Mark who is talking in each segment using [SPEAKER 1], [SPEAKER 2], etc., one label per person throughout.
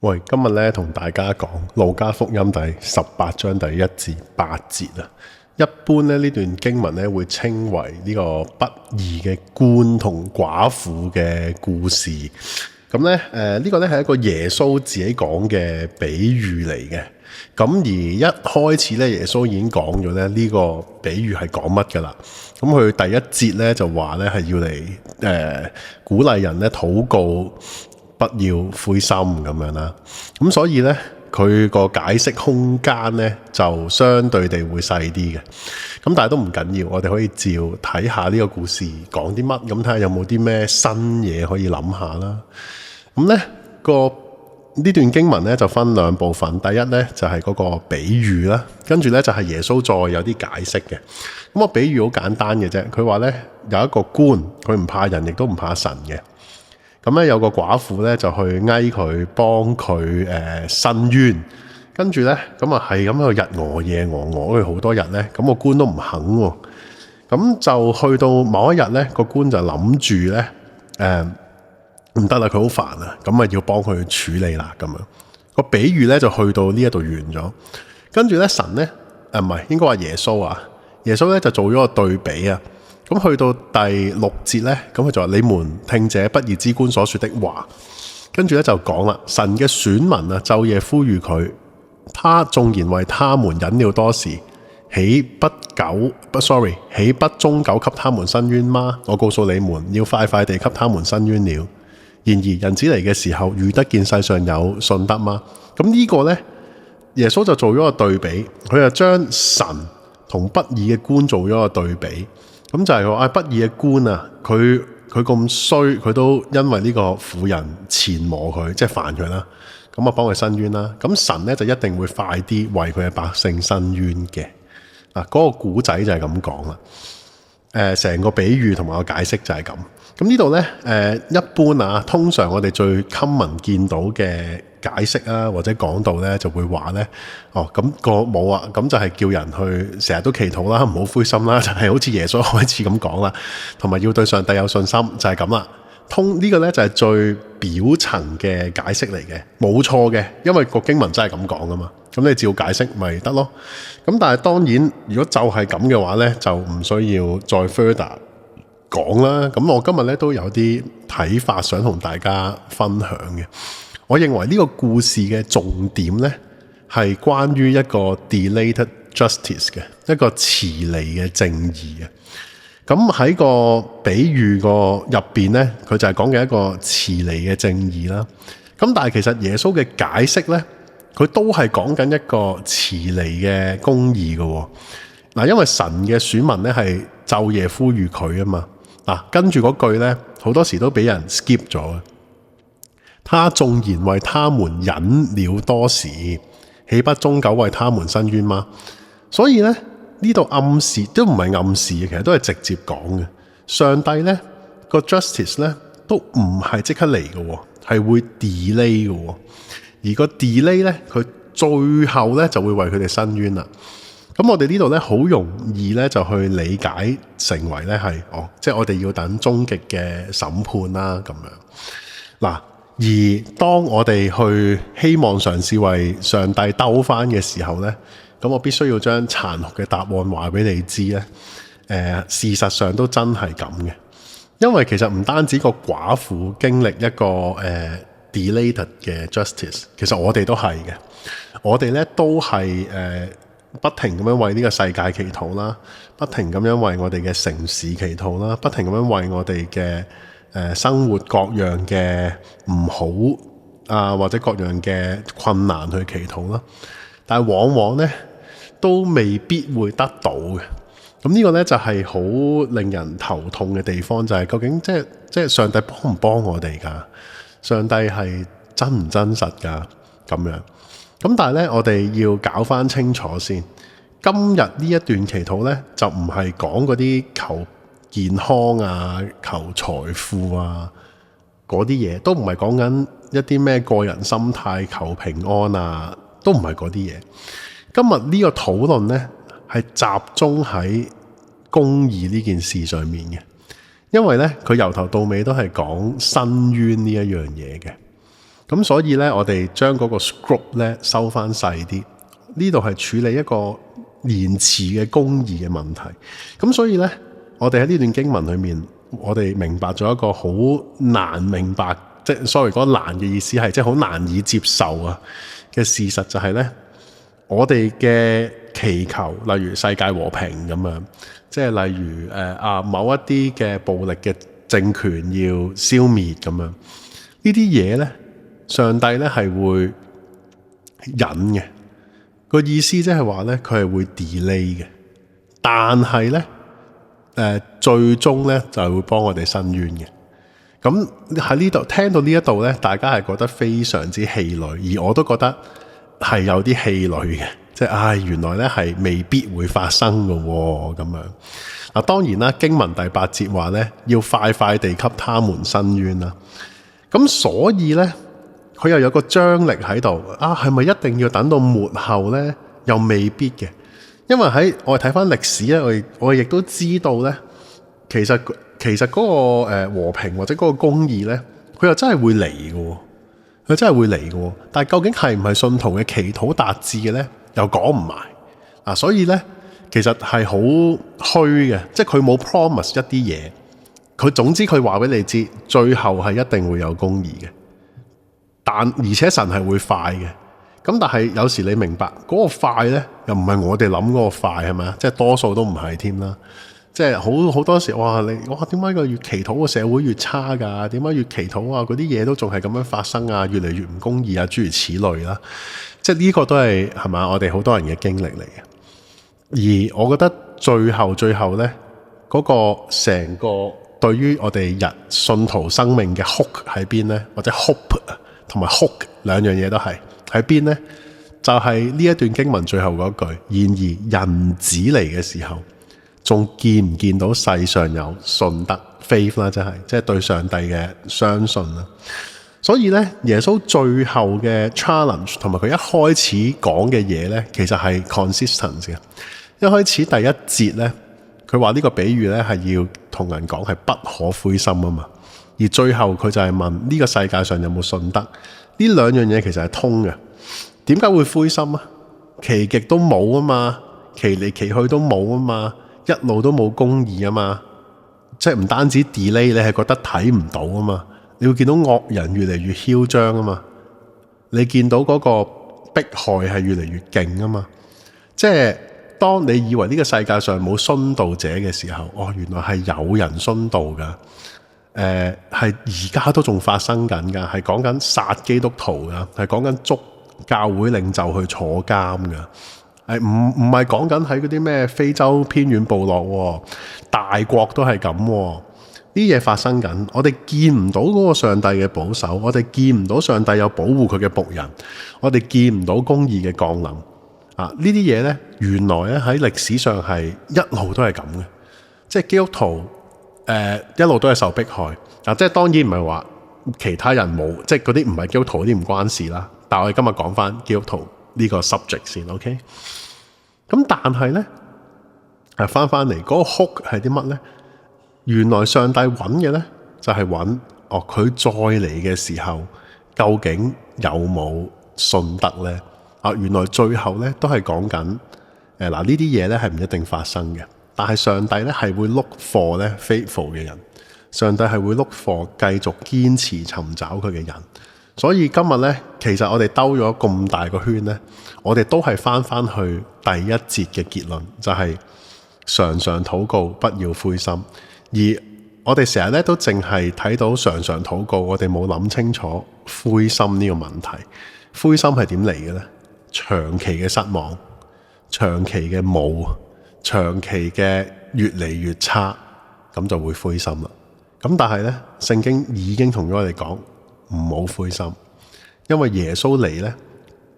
[SPEAKER 1] 喂，今日咧同大家講路加福音第18章第1至8節啊。一般咧呢段經文咧會稱為呢個不義嘅官同寡婦嘅故事。咁咧呢個咧係一個耶穌自己講嘅比喻嚟嘅。咁而一開始咧耶穌已經講咗咧呢個比喻係講乜噶啦。咁佢第一節咧就話咧係要嚟鼓勵人咧禱告，不要灰心咁樣啦。咁所以咧佢個解釋空間咧就相對地會細啲嘅。咁但係都唔緊要，我哋可以照睇下呢個故事講啲乜，咁睇下有冇啲咩新嘢可以諗下啦。咁咧呢段經文咧就分兩部分，第一咧就係嗰個比喻啦，跟住咧就係耶穌再有啲解釋嘅。咁個比喻好簡單嘅啫，佢話咧有一個官，佢唔怕人亦都唔怕神嘅。咁咧有個寡婦咧就去哀佢，幫佢申冤，跟住咧咁啊係咁喺度日餓夜餓佢好多日咧，咁個官都唔肯喎。咁就去到某一日咧，個官就諗住咧唔得啦，佢好煩啊，咁啊要幫佢處理啦咁樣。個比喻咧就去到呢一度完咗，跟住咧神咧唔係應該話耶穌啊，耶穌咧就做咗個對比啊。咁去到第6節咧，咁佢就話：你們聽這不義之官所說的話。跟住咧就講啦，神嘅選民啊，晝夜呼籲佢，他縱然為他們忍了多時，豈不終久給他們申冤嗎？我告訴你們，要快快地給他們申冤了。然而人子嚟嘅時候，遇得見世上有信德嗎？咁呢個呢，耶穌就做咗個對比，佢就將神同不義嘅官做咗個對比。咁就係話不義嘅官啊，佢咁衰，佢都因為呢個婦人纏磨佢，即係煩佢啦，咁啊幫佢申冤啦。咁神咧就一定會快啲為佢嘅百姓申冤嘅。嗰個古仔就係咁講啦。成個比喻同埋個解釋就係咁。咁呢度咧一般啊，通常我哋最 common 見到嘅解釋啊，或者講道咧就會話咧，咁冇啊，咁就係叫人去成日都祈禱啦，唔好灰心啦，就係好似耶穌開始咁講啦，同埋要對上帝有信心，就係咁啦。呢個咧就係最表層嘅解釋嚟嘅，冇錯嘅，因為個經文真係咁講噶嘛，咁你照解釋咪得咯。咁但係當然，如果就係咁嘅話咧，就唔需要再 further 講啦。咁我今日咧都有啲睇法想同大家分享嘅。我認為呢個故事嘅重點呢，係關於一個 delayed justice 嘅一個遲嚟嘅正義啊。咁喺個比喻個入邊呢，佢就係講嘅一個遲嚟嘅正義啦。咁但係其實耶穌嘅解釋呢，佢都係講緊一個遲嚟嘅公義嘅。嗱，因為神嘅選民呢係晝夜呼籲佢啊嘛。跟住嗰句呢，好多時都俾人 skip 咗。他縱然為他們忍了多時，豈不終久為他們申冤嗎？所以咧呢度暗示都唔係暗示，其實都係直接講嘅。上帝咧個 justice 咧都唔係即刻嚟嘅，係會 delay 嘅。而個 delay 咧，佢最後咧就會為佢哋申冤啦。咁我哋呢度咧好容易咧就去理解成為咧係即係我哋要等終極嘅審判啦咁樣嗱。而當我哋去希望嘗試為上帝兜翻嘅時候呢，咁我必須要將殘酷嘅答案話俾你知呢。事實上都真係咁嘅，因為其實唔單止個寡婦經歷一個delayed 嘅 justice， 其實我哋都係嘅。我哋呢都係不停咁樣為呢個世界祈禱啦，不停咁樣為我哋嘅城市祈禱啦，不停咁樣為我哋嘅生活各樣嘅唔好啊，或者各樣嘅困難去祈禱啦，但係往往呢都未必會得到嘅。咁呢個呢就係好令人頭痛嘅地方，就係究竟即係上帝幫唔幫我哋噶？上帝係真唔真實噶？咁樣咁，但係呢，我哋要搞翻清楚先。今日呢一段祈禱呢，就唔係講嗰啲求健康啊，求財富啊，嗰啲嘢都唔係講緊一啲咩個人心態求平安啊，都唔係嗰啲嘢。今日呢個討論呢，係集中喺公義呢件事上面嘅，因為呢，佢由頭到尾都係講申冤呢一樣嘢嘅。咁所以呢，我哋將嗰個 scope 呢收翻細啲，呢度係處理一個延遲嘅公義嘅問題。咁所以呢，我哋喺呢段經文裏面，我哋明白咗一個好難明白，即係 sorry 嗰個難嘅意思係即係好難以接受啊嘅事實，就係呢，我哋嘅祈求，例如世界和平咁樣，即係例如某一啲嘅暴力嘅政權要消滅咁樣，呢啲嘢呢，上帝呢係會忍嘅，個意思即係話呢，佢係會 delay 嘅，但係呢，最終呢就係會幫我哋伸冤嘅。咁喺呢度聽到呢一度呢，大家係覺得非常之氣餒，而我都覺得係有啲氣餒嘅，即係原來呢係未必會發生嘅喎，咁樣。嗱，當然啦，經文第8節話呢，要快快地給他們伸冤啦。咁所以呢，佢又有個張力喺度係咪一定要等到末後呢？又未必嘅，因為喺我哋睇翻歷史咧，我哋亦都知道呢，其實嗰個和平或者嗰個公義呢，佢又真係會嚟嘅，佢真係會嚟嘅。但係究竟係唔係信徒嘅祈禱達至嘅呢？又講唔埋。所以呢，其實係好虛嘅，即係佢冇 promise 一啲嘢。佢總之佢話俾你知，最後係一定會有公義嘅。而且神係會快嘅。咁但係有時你明白嗰個快呢，又唔係我哋諗嗰個快，係咪啊？即係多數都唔係添啦。即係好多時，點解個越祈禱個社會越差㗎？點解越祈禱嗰啲嘢都仲係咁樣發生啊？越嚟越唔公義啊，諸如此類啦。即係呢個都係咪我哋好多人嘅經歷嚟嘅。而我覺得最後呢，嗰個成個對於我哋信徒生命嘅 hook 喺邊呢？或者 hope 同埋 hook 兩樣嘢都係喺邊呢？就係呢一段經文最後嗰句，然而人子嚟嘅時候，仲見唔見到世上有信德 faith 啦，即係對上帝嘅相信啦。所以呢，耶穌最後嘅 challenge 同埋佢一開始講嘅嘢呢，其實係 consistent 嘅。一開始第一節呢，佢話呢個比喻呢係要同人講係不可灰心啊嘛。而最後佢就係問呢個世界上有冇信德？呢兩樣嘢其實係通嘅。點解會灰心啊？祈極都冇啊嘛，祈嚟祈去都冇啊嘛，一路都冇公義啊嘛。即係唔單止 delay， 你係覺得睇唔到啊嘛。你會見到惡人越嚟越囂張啊嘛。你見到嗰個迫害係越嚟越勁啊嘛。即係當你以為呢個世界上冇殉道者嘅時候，原來係有人殉道噶。係而家都仲發生緊噶，係講緊殺基督徒噶，係講緊捉教會領袖去坐監噶，唔係講緊喺嗰啲咩非洲偏遠部落，大國都係咁，呢啲嘢發生緊。我哋見唔到嗰個上帝嘅保守，我哋見唔到上帝有保護佢嘅僕人，我哋見唔到公義嘅降臨。呢啲嘢呢，原來咧喺歷史上係一路都係咁嘅，即係基督徒。一路都係受迫害，即係當然唔係話其他人冇，即係嗰啲唔係基督徒嗰啲唔關事啦。但係我哋今日講翻基督徒呢個 subject 先 ，OK？ 咁但係呢，翻嚟嗰個 hook 係啲乜呢？原來上帝揾嘅呢，就係揾佢再嚟嘅時候，究竟有冇信德呢？原來最後呢，都係講緊呢啲嘢呢係唔一定發生嘅。但係上帝咧係會 look for 咧 faithful 嘅人，上帝係會 look for 繼續堅持尋找佢嘅人。所以今日咧，其實我哋兜咗咁大個圈咧，我哋都係翻去第一節嘅結論，就係常常禱告，不要灰心。而我哋成日咧都淨係睇到常常禱告，我哋冇諗清楚灰心呢個問題。灰心係點嚟嘅咧？長期嘅失望，長期嘅冇。長期嘅越嚟越差，咁就會灰心啦。咁但係呢，聖經已經同咗我哋講唔好灰心，因為耶穌嚟呢，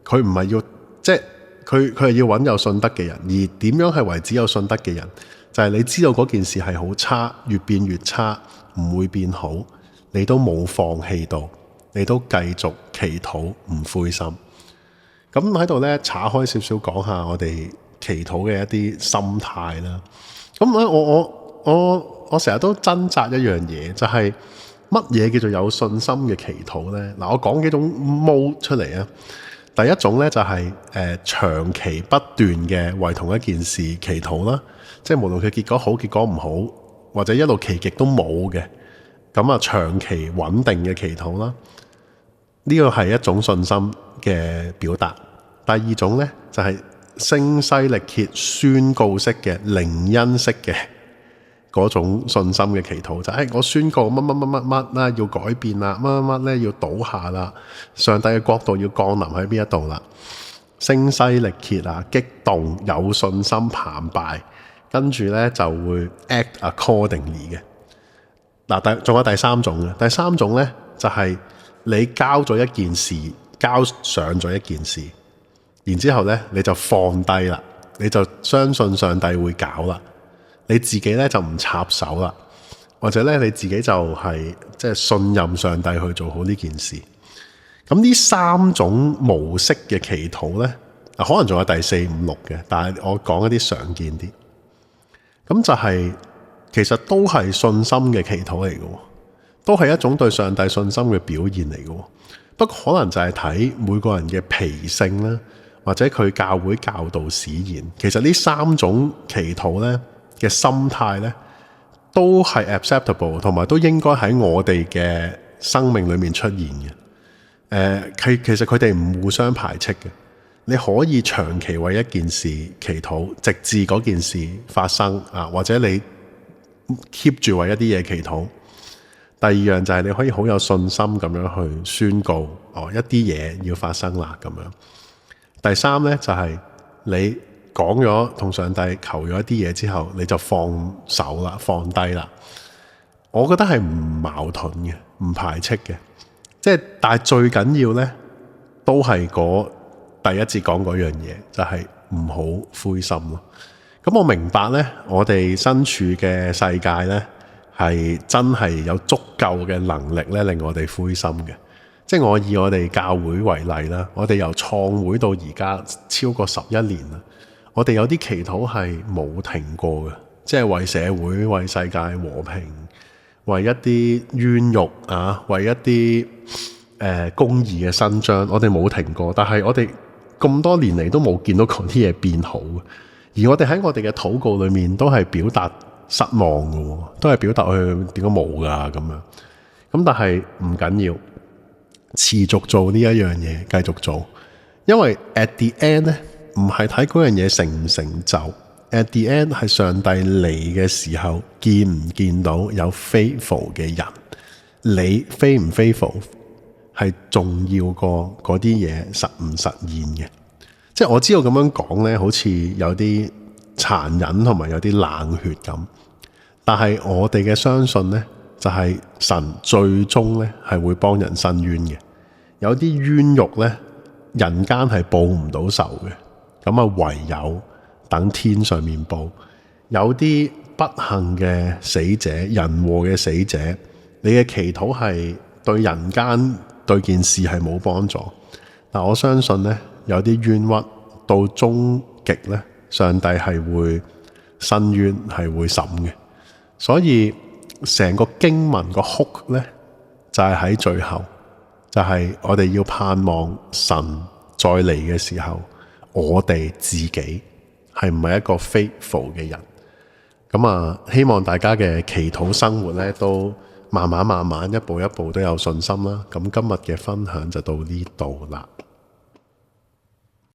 [SPEAKER 1] 佢唔係要，即係佢係要揾有信德嘅人。而點樣係為止有信德嘅人？就係你知道嗰件事係好差，越變越差，唔會變好，你都冇放棄到，你都繼續祈禱，唔灰心。咁喺度呢，岔開少少講下我哋祈禱嘅一啲心態啦。咁我成日都掙扎一樣嘢，就係乜嘢叫做有信心嘅祈禱呢？嗱，我講幾種 mode 出嚟啊。第一種呢，就係長期不斷嘅為同一件事祈禱啦，即係無論佢結果好結果唔好，或者一路祈極都冇嘅，咁啊長期穩定嘅祈禱啦。呢個係一種信心嘅表達。第二種呢，就係聲嘶力竭宣告式嘅靈恩式嘅嗰種信心嘅祈禱，就係我宣告乜乜乜乜乜啦，要改變啦，乜乜乜咧要倒下啦，上帝嘅國度要降臨喺邊一度啦，聲嘶力竭啊，激動有信心澎湃，跟住咧就會 act accordingly 嘅。嗱，仲有第三種嘅，第三種咧就係你交咗一件事，交上咗一件事，然之後咧你就放低啦，你就相信上帝會搞啦，你自己咧就唔插手啦，或者咧你自己就係即係信任上帝去做好呢件事。咁呢三種模式嘅祈禱咧，可能仲有第四、五、六嘅，但係我講一啲常見啲。咁就係其實都係信心嘅祈禱嚟嘅，都係一種對上帝信心嘅表現嚟嘅。不過可能就係睇每個人嘅脾性啦，或者佢教會教導使然。其實呢三種祈禱咧嘅心態咧，都係 acceptable， 同埋都應該喺我哋嘅生命裏面出現嘅。其實佢哋唔互相排斥嘅。你可以長期為一件事祈禱，直至嗰件事發生啊，或者你 keep 住為一啲嘢祈禱。第二樣就係你可以好有信心咁樣去宣告一啲嘢要發生啦咁樣。第三呢，就係你講咗同上帝求咗一啲嘢之後，你就放手啦，放低啦。我覺得係唔矛盾嘅，唔排斥嘅。但係最緊要呢，都係第一節講嗰樣嘢，就係唔好灰心咯。咁我明白呢，我哋身處嘅世界呢，係真係有足夠嘅能力咧，令我哋灰心嘅。即係我以我哋教會為例啦，我哋由創會到而家超過11年啦，我哋有啲祈禱係冇停過嘅，即係為社會、為世界和平、為一啲冤獄啊，為一啲公義嘅伸張，我哋冇停過。但係我哋咁多年嚟都冇見到嗰啲嘢變好，而我哋喺我哋嘅禱告裏面都係表達失望嘅，都係表達佢點解冇噶咁樣。咁但係唔緊要，持續做呢一樣嘢，繼續做，因為 at the end 咧唔係睇嗰樣嘢成唔成就 ，at the end 係上帝嚟嘅時候見唔見到有 faithful 嘅人，你 faithful 唔 faithful 係重要過嗰啲嘢實唔實現嘅。即係我知道咁樣講呢，好似有啲殘忍同埋有啲冷血咁，但係我哋嘅相信呢，就係神最終呢係會幫人伸冤嘅。有啲冤獄呢，人間係報唔到仇嘅，咁啊唯有等天上面報。有啲不幸嘅死者，人禍嘅死者，你嘅祈禱係對人間對件事係冇幫助。但我相信呢，有啲冤屈到終極呢，上帝係會伸冤，係會審嘅。所以成個經文個 hook 呢，就係喺最後，就係我哋要盼望神再嚟嘅時候，我哋自己係唔係一個 faithful 嘅人。咁啊，希望大家嘅祈禱生活呢，都慢慢一步一步都有信心啦。咁今日嘅分享就到呢度啦。